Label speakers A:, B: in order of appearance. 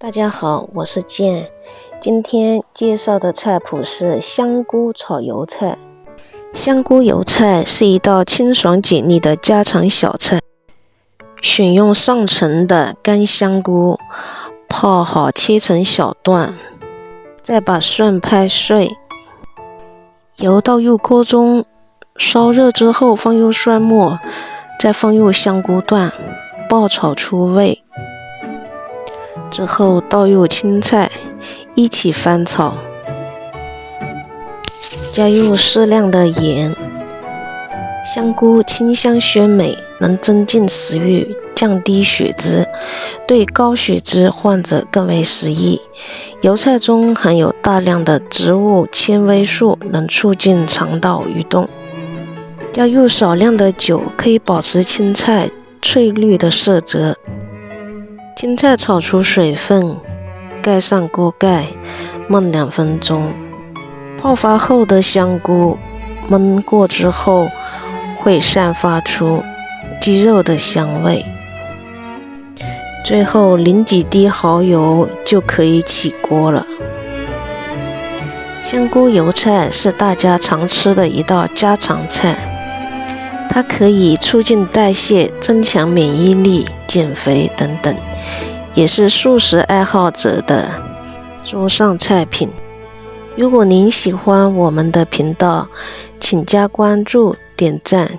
A: 大家好，我是健。今天介绍的菜谱是香菇炒油菜。香菇油菜是一道清爽解腻的家常小菜。选用上乘的干香菇，泡好切成小段，再把蒜拍碎。油倒入锅中，烧热之后放入蒜末，再放入香菇段，爆炒出味。之后倒入青菜，一起翻炒，加入适量的盐。香菇清香鲜美，能增进食欲，降低血脂，对高血脂患者更为适宜。油菜中含有大量的植物纤维素，能促进肠道蠕动。加入少量的酒，可以保持青菜翠绿的色泽。青菜炒出水分，盖上锅盖，焖2分钟。泡发后的香菇焖过之后，会散发出鸡肉的香味。最后淋几滴蚝油就可以起锅了。香菇油菜是大家常吃的一道家常菜，它可以促进代谢、增强免疫力、减肥等等，也是素食爱好者的桌上菜品。如果您喜欢我们的频道，请加关注、点赞，